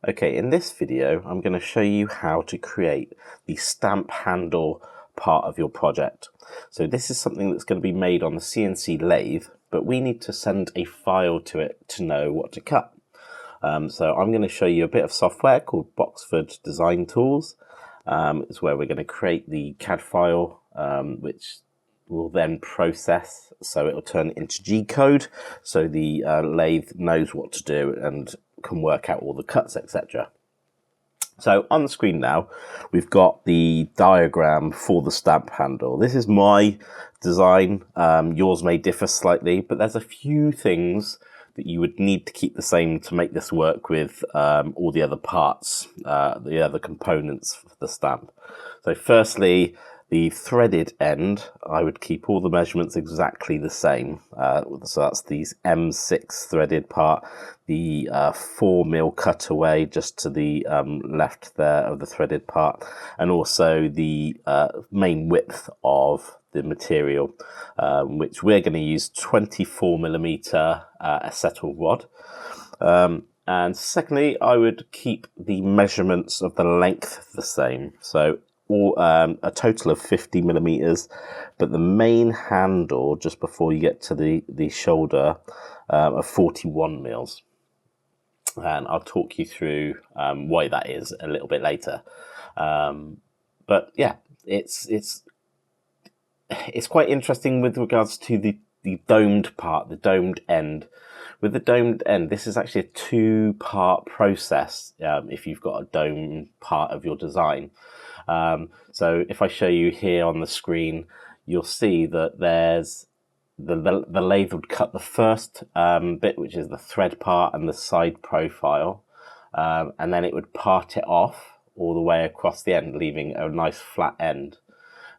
Okay, in this video, I'm going to show you how to create the stamp handle part of your project. So this is something that's going to be made on the CNC lathe, but we need to send a file to it to know what to cut. So I'm going to show you a bit of software called Boxford Design Tools. It's where we're going to create the CAD file, which will then process, so it'll turn it into G code, so the lathe knows what to do and can work out all the cuts, etc. So on the screen now, we've got the diagram for the stamp handle. This is my design. Yours may differ slightly, but there's a few things that you would need to keep the same to make this work with all the other parts, the other components for the stamp. So firstly, the threaded end, I would keep all the measurements exactly the same. So that's these M6 threaded part, the 4mm cutaway just to the left there of the threaded part, and also the main width of the material, which we're going to use 24mm acetal rod. And secondly, I would keep the measurements of the length the same. So a total of 50mm, but the main handle just before you get to the shoulder of 41mm. And I'll talk you through why that is a little bit later. But yeah, it's quite interesting with regards to the domed part, the domed end. With the domed end, this is actually a two-part process if you've got a dome part of your design. So if I show you here on the screen, you'll see that there's the lathe would cut the first bit, which is the thread part and the side profile, and then it would part it off all the way across the end, leaving a nice flat end.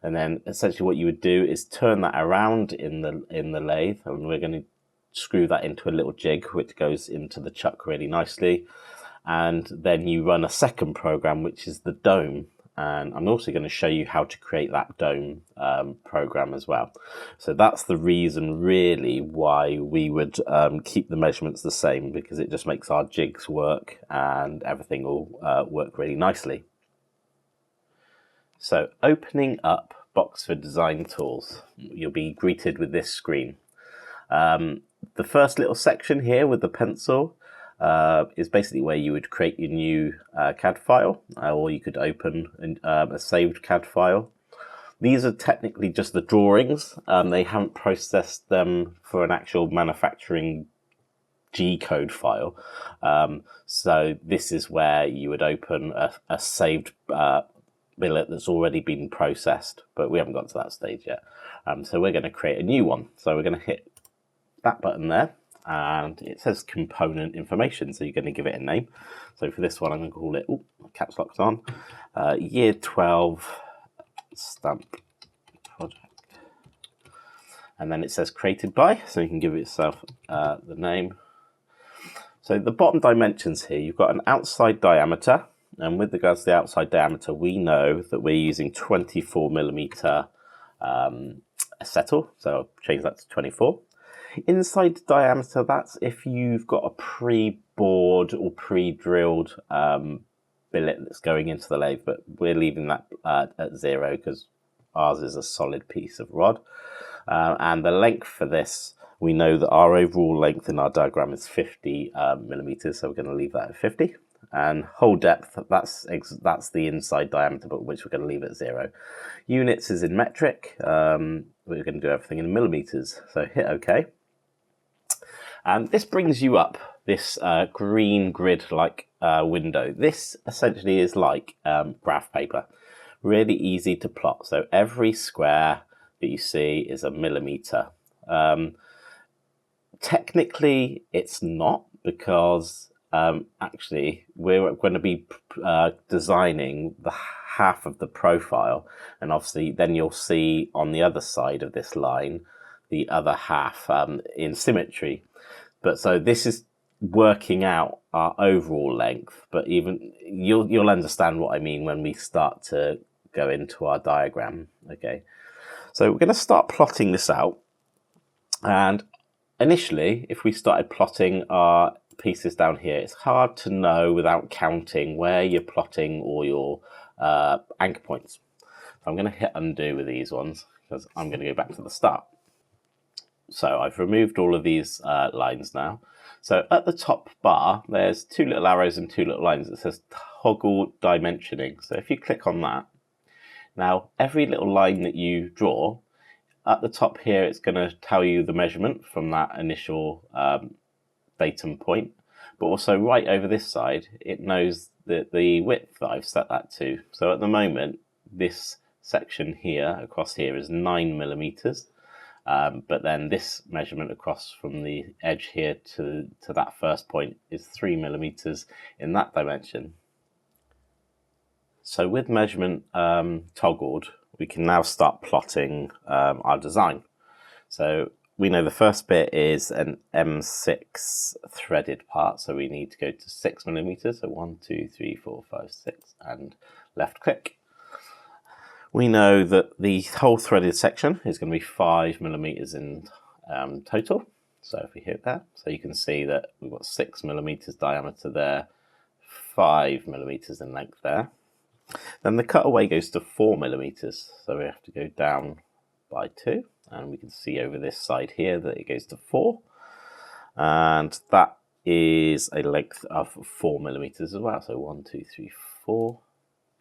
And then essentially what you would do is turn that around in the lathe, and we're going to screw that into a little jig which goes into the chuck really nicely. And then you run a second program, which is the dome. And I'm also going to show you how to create that dome program as well. So that's the reason really why we would keep the measurements the same, because it just makes our jigs work and everything will work really nicely. So opening up Boxford Design Tools, you'll be greeted with this screen. The first little section here with the pencil is basically where you would create your new CAD file, or you could open a saved CAD file. These are technically just the drawings. They haven't processed them for an actual manufacturing G code file. So this is where you would open a saved billet that's already been processed, but we haven't got to that stage yet. So we're going to create a new one. So we're going to hit that button there, and it says component information, so you're going to give it a name. So for this one, I'm going to call it, caps lock's on, year 12 stamp project. And then it says created by, so you can give yourself the name. So the bottom dimensions here, you've got an outside diameter, and with regards to the outside diameter, we know that we're using 24mm acetal, so I'll change that to 24. Inside diameter, that's if you've got a pre-bored or pre-drilled billet that's going into the lathe, but we're leaving that at 0 because ours is a solid piece of rod. And the length for this, we know that our overall length in our diagram is 50mm, so we're going to leave that at 50. And hole depth, that's the inside diameter, but which we're going to leave at 0. Units is in metric. We're going to do everything in millimeters. So hit OK. And this brings you up this green grid-like window. This essentially is like graph paper. Really easy to plot. So every square that you see is a millimeter. Technically, it's not, because actually we're going to be designing the half of the profile, and obviously then you'll see on the other side of this line the other half in symmetry. But so this is working out our overall length, but even you'll understand what I mean when we start to go into our diagram. Okay, so we're going to start plotting this out, and initially if we started plotting our pieces down here, it's hard to know without counting where you're plotting all your anchor points. So I'm going to hit undo with these ones because I'm going to go back to the start. So I've removed all of these lines now. So at the top bar, there's two little arrows and two little lines that says toggle dimensioning. So if you click on that, now every little line that you draw, at the top here, it's going to tell you the measurement from that initial datum point. But also right over this side, it knows the width that I've set that to. So at the moment, this section here, across here, is 9 millimeters. But then this measurement across from the edge here to that first point is 3 millimeters in that dimension. So with measurement toggled, we can now start plotting our design. So we know the first bit is an M6 threaded part, so we need to go to 6 millimeters. So 1, 2, 3, 4, 5, 6, and left click. We know that the whole threaded section is going to be 5 millimeters in total. So if we hit that, so you can see that we've got 6 millimeters diameter there, 5 millimeters in length there. Then the cutaway goes to 4 millimeters, so we have to go down by 2, and we can see over this side here that it goes to 4, and that is a length of 4 millimeters as well. So 1, 2, 3, 4.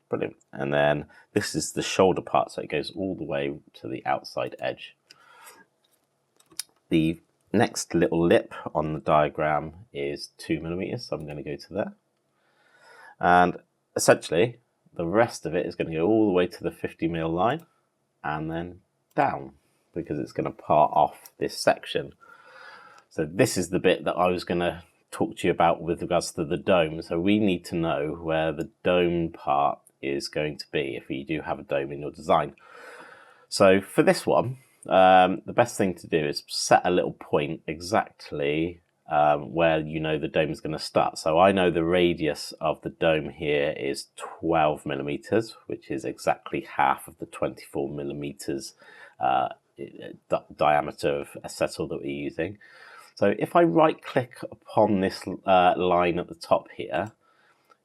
Brilliant. And then this is the shoulder part, so it goes all the way to the outside edge. The next little lip on the diagram is 2 millimeters, so I'm going to go to there. And essentially, the rest of it is going to go all the way to the 50 mil line and then down, because it's going to part off this section. So this is the bit that I was going to talk to you about with regards to the dome. So we need to know where the dome part is going to be if you do have a dome in your design. So for this one, the best thing to do is set a little point exactly where you know the dome is going to start. So I know the radius of the dome here is 12 millimeters, which is exactly half of the 24 millimeters diameter of acetyl that we're using. So if I right click upon this line at the top here,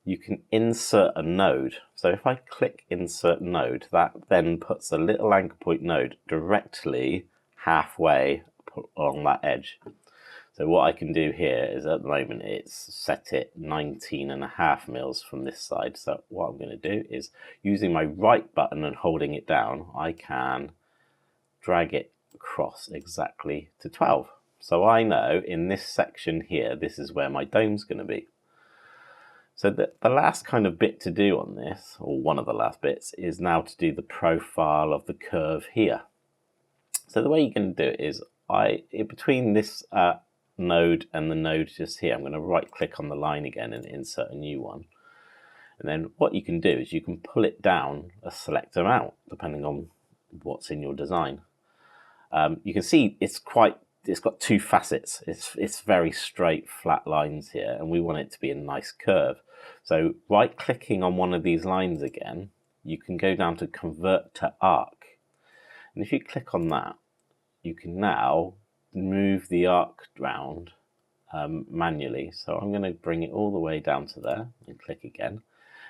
you can insert a node. So if I click insert node, that then puts a little anchor point node directly halfway along that edge. So what I can do here is, at the moment, it's set it 19.5 mils from this side. So what I'm going to do is, using my right button and holding it down, I can drag it across exactly to 12. So I know in this section here, this is where my dome's going to be. So the last kind of bit to do on this, or one of the last bits, is now to do the profile of the curve here. So the way you can do it is, between this node and the node just here, I'm going to right click on the line again and insert a new one. And then what you can do is you can pull it down a select amount, depending on what's in your design. You can see it's got two facets. It's very straight, flat lines here, and we want it to be a nice curve. So right clicking on one of these lines again, you can go down to convert to arc. And if you click on that, you can now move the arc round manually. So I'm going to bring it all the way down to there and click again.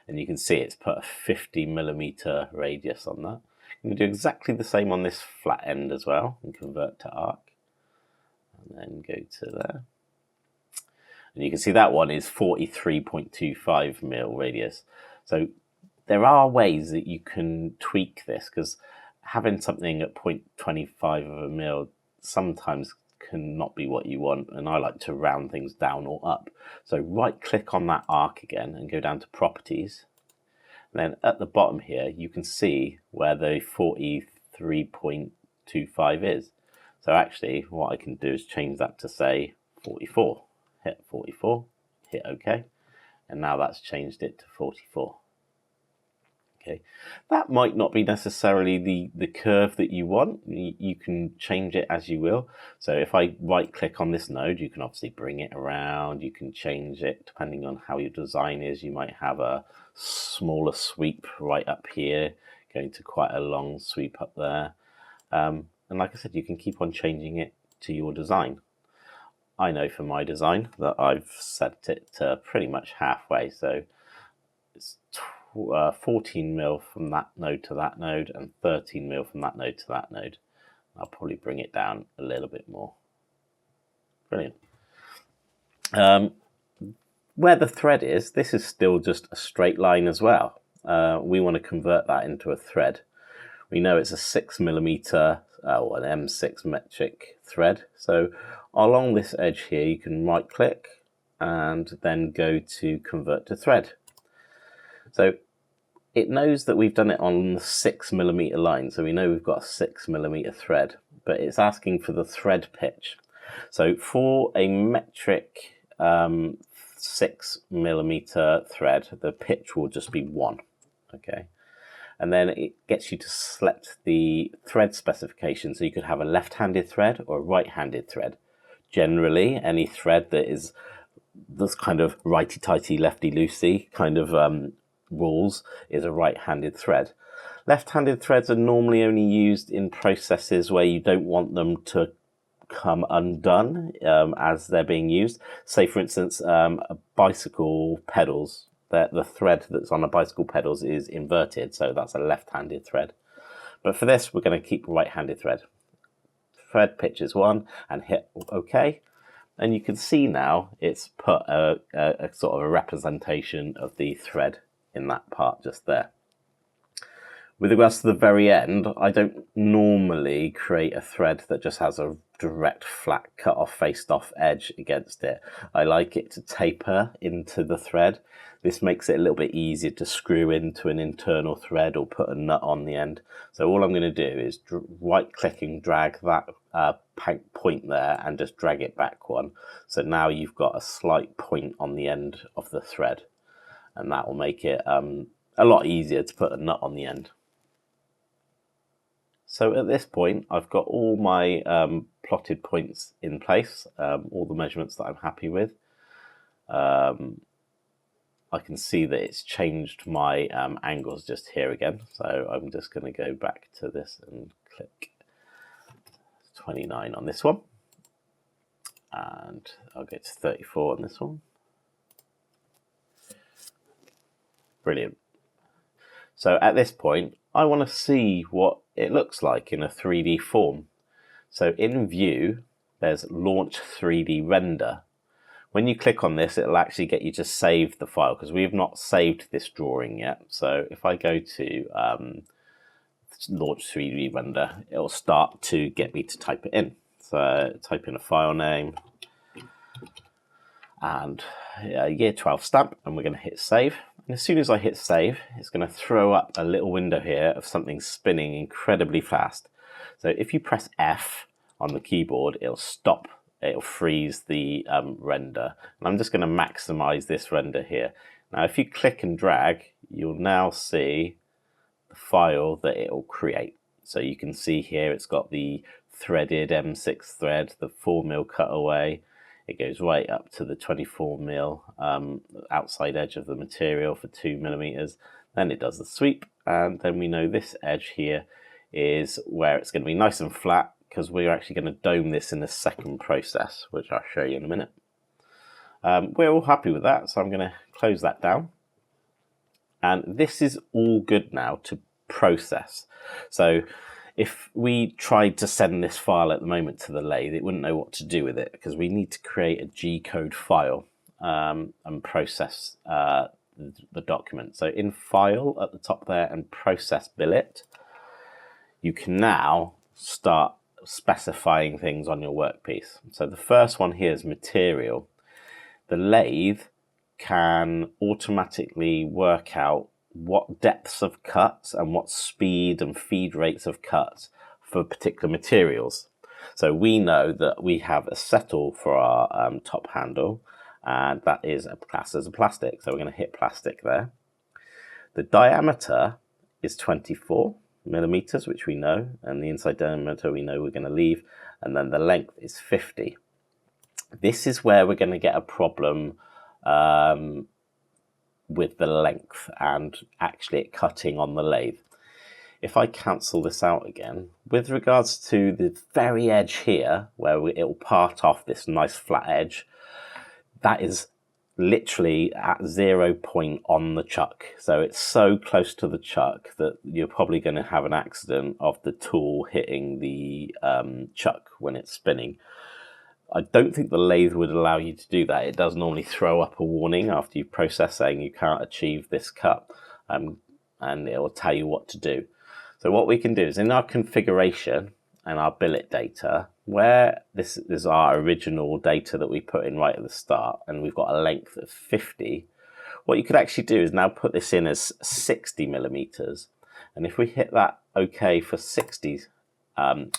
And you can see it's put a 50 millimeter radius on that. You can do exactly the same on this flat end as well and convert to arc. And then go to there. And you can see that one is 43.25 mil radius. So there are ways that you can tweak this, because having something at 0.25 of a mil sometimes can not be what you want, and I like to round things down or up. So right click on that arc again and go down to properties. And then at the bottom here, you can see where the 43.25 is. So actually what I can do is change that to say 44. Hit 44, hit OK, and now that's changed it to 44. Okay, that might not be necessarily the curve that you want. You can change it as you will. So if I right click on this node, you can obviously bring it around. You can change it depending on how your design is. You might have a smaller sweep right up here, going to quite a long sweep up there. And like I said, you can keep on changing it to your design. I know for my design that I've set it to pretty much halfway. So it's 14 mil from that node to that node and 13 mil from that node to that node. I'll probably bring it down a little bit more. Brilliant. Where the thread is, this is still just a straight line as well. We want to convert that into a thread. We know it's a 6mm or an M6 metric thread. So along this edge here, you can right click and then go to convert to thread. So it knows that we've done it on the 6mm line. So we know we've got a 6mm thread, but it's asking for the thread pitch. So for a metric 6mm thread, the pitch will just be 1. Okay. And then it gets you to select the thread specification. So you could have a left-handed thread or a right-handed thread. Generally, any thread that is this kind of righty-tighty, lefty-loosey kind of rules is a right-handed thread. Left-handed threads are normally only used in processes where you don't want them to come undone as they're being used. Say, for instance, bicycle pedals. The thread that's on the bicycle pedals is inverted, so that's a left-handed thread. But for this, we're going to keep right-handed thread. Thread pitch is 1 and hit OK. And you can see now it's put a sort of a representation of the thread in that part just there. With regards to the very end, I don't normally create a thread that just has a direct flat cut off faced off edge against it. I like it to taper into the thread. This makes it a little bit easier to screw into an internal thread or put a nut on the end. So all I'm going to do is right click and drag that point there and just drag it back 1. So now you've got a slight point on the end of the thread, and that will make it a lot easier to put a nut on the end. So at this point, I've got all my plotted points in place, all the measurements that I'm happy with. I can see that it's changed my angles just here again. So I'm just going to go back to this and click 29 on this one. And I'll go to 34 on this one. Brilliant. So at this point, I want to see what it looks like in a 3D form. So in View, there's Launch 3D Render. When you click on this, it'll actually get you to save the file because we have not saved this drawing yet. So if I go to Launch 3D Render, it'll start to get me to type it in. So type in a file name and year 12 stamp, and we're going to hit save. And as soon as I hit save, it's going to throw up a little window here of something spinning incredibly fast. So if you press F on the keyboard, it'll stop, it'll freeze the render. And I'm just going to maximize this render here. Now, if you click and drag, you'll now see the file that it will create. So you can see here it's got the threaded M6 thread, the 4mm cutaway. It goes right up to the 24mm outside edge of the material for 2mm. Then it does the sweep, and then we know this edge here is where it's going to be nice and flat because we're actually going to dome this in the second process, which I'll show you in a minute. We're all happy with that, so I'm going to close that down. And this is all good now to process. So if we tried to send this file at the moment to the lathe, it wouldn't know what to do with it because we need to create a G-code file and process the document. So in File at the top there and Process Billet, you can now start specifying things on your workpiece. So the first one here is material. The lathe can automatically work out what depths of cuts and what speed and feed rates of cuts for particular materials. So we know that we have a settle for our top handle, and that is classed as a plastic. So we're going to hit plastic there. The diameter is 24mm, which we know, and the inside diameter we know we're going to leave, and then the length is 50. This is where we're going to get a problem with the length and actually it cutting on the lathe. if I cancel this out again, with regards to the very edge here, where it will part off this nice flat edge, that is literally at 0 point on the chuck. So it's so close to the chuck that you're probably going to have an accident of the tool hitting the chuck when it's spinning. I don't think the lathe would allow you to do that. It does normally throw up a warning after you process saying you can't achieve this cut, and it will tell you what to do. So what we can do is in our configuration and our billet data, where this is our original data that we put in right at the start, and we've got a length of 50, what you could actually do is now put this in as 60 millimeters. And if we hit that OK for 60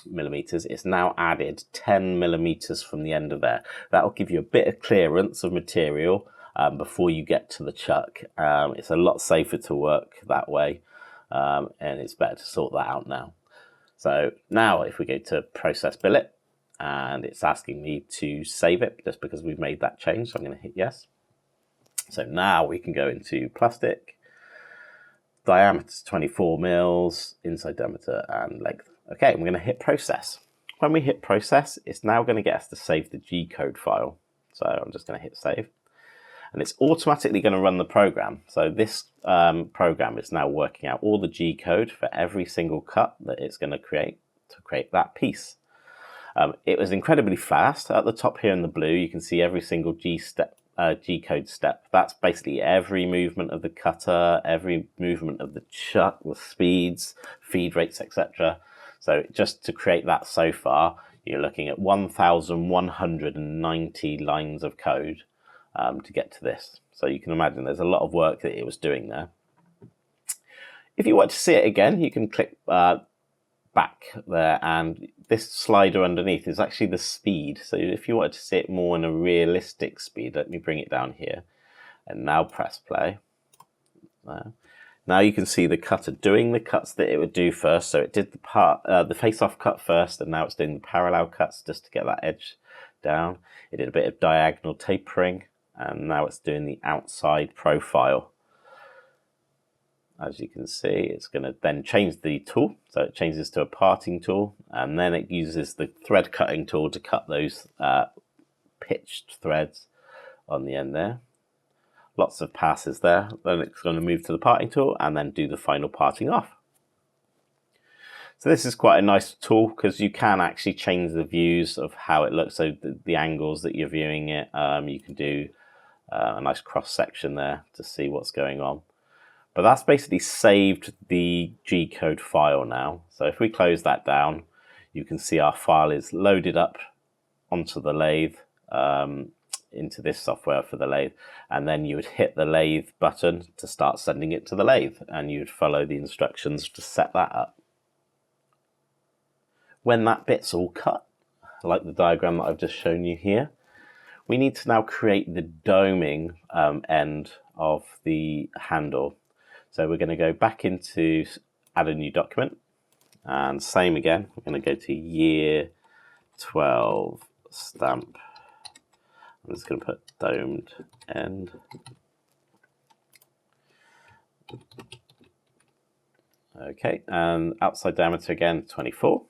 millimeters, it's now added 10 millimeters from the end of there. That will give you a bit of clearance of material before you get to the chuck. It's a lot safer to work that way, and it's better to sort that out now. So now if we go to process billet, and it's asking me to save it just because we've made that change, so I'm going to hit yes. So now we can go into plastic, diameter 24 mils, inside diameter and length. Okay, we're going to hit process. When we hit process, it's now going to get us to save the G-code file. So I'm just going to hit save. And it's automatically going to run the program. So this program is now working out all the G-code for every single cut that it's going to create that piece. It was incredibly fast. At the top here in the blue, you can see every single G-code step. That's basically every movement of the cutter, every movement of the chuck with speeds, feed rates, etc. So just to create that so far, you're looking at 1,190 lines of code to get to this. So you can imagine there's a lot of work that it was doing there. If you want to see it again, you can click back there, and this slider underneath is actually the speed. So if you wanted to see it more in a realistic speed, let me bring it down here and now press play. Now you can see the cutter doing the cuts that it would do first. So it did the face-off cut first, and now it's doing the parallel cuts just to get that edge down. It did a bit of diagonal tapering, and now it's doing the outside profile. As you can see, it's going to then change the tool. So it changes to a parting tool, and then it uses the thread cutting tool to cut those pitched threads on the end there. Lots of passes there. Then it's going to move to the parting tool and then do the final parting off. So this is quite a nice tool because you can actually change the views of how it looks. So the angles that you're viewing it, you can do a nice cross section there to see what's going on. But that's basically saved the G-code file now. So if we close that down, you can see our file is loaded up onto the lathe, into this software for the lathe. And then you would hit the lathe button to start sending it to the lathe, and you would follow the instructions to set that up. When that bit's all cut, like the diagram that I've just shown you here, we need to now create the doming end of the handle. So we're going to go back into add a new document, and same again, we're going to go to year 12 stamp. I'm just going to put domed end. Okay, and outside diameter again, 24.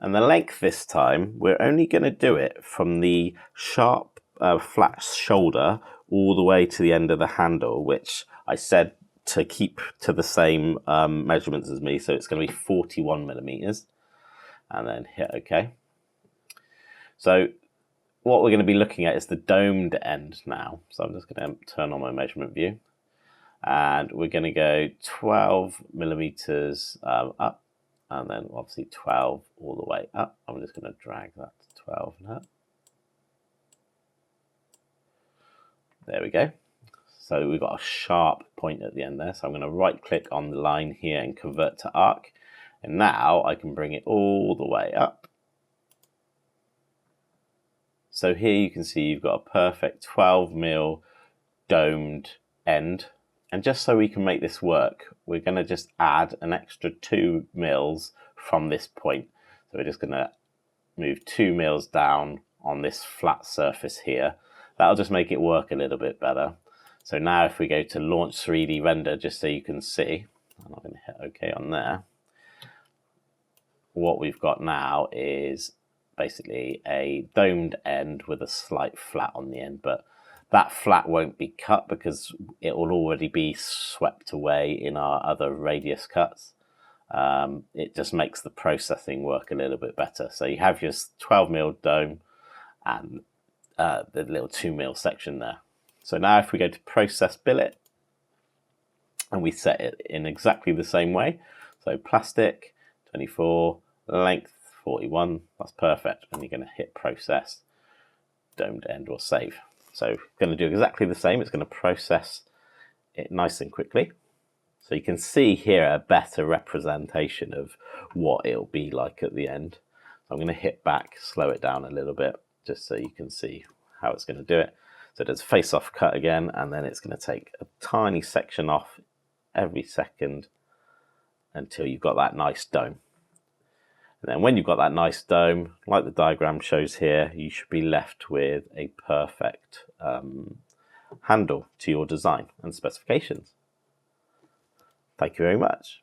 And the length this time, we're only going to do it from the sharp flat shoulder all the way to the end of the handle, which I said to keep to the same measurements as me. So it's going to be 41 millimeters, and then hit OK. So what we're going to be looking at is the domed end now. So I'm just going to turn on my measurement view, and we're going to go 12 millimeters up, and then obviously 12 all the way up. I'm just going to drag that to 12 now. There we go. So we've got a sharp point at the end there. So I'm going to right click on the line here and convert to arc. And now I can bring it all the way up. So here you can see you've got a perfect 12 mil domed end. And just so we can make this work, we're going to just add an extra 2 mils from this point. So we're just going to move 2 mils down on this flat surface here. That'll just make it work a little bit better. So now if we go to launch 3D render, just so you can see, I'm not going to hit OK on there. What we've got now is basically a domed end with a slight flat on the end, but that flat won't be cut because it will already be swept away in our other radius cuts. It just makes the processing work a little bit better. So you have your 12mm dome and the little 2mm section there. So now if we go to process billet and we set it in exactly the same way, so plastic 24, length 41, that's perfect. And you're going to hit process, domed end or save. So going to do exactly the same. It's going to process it nice and quickly. So you can see here a better representation of what it'll be like at the end. So I'm going to hit back, slow it down a little bit, just so you can see how it's going to do it. So there's a face-off cut again, and then it's going to take a tiny section off every second until you've got that nice dome. And then when you've got that nice dome, like the diagram shows here, you should be left with a perfect handle to your design and specifications. Thank you very much.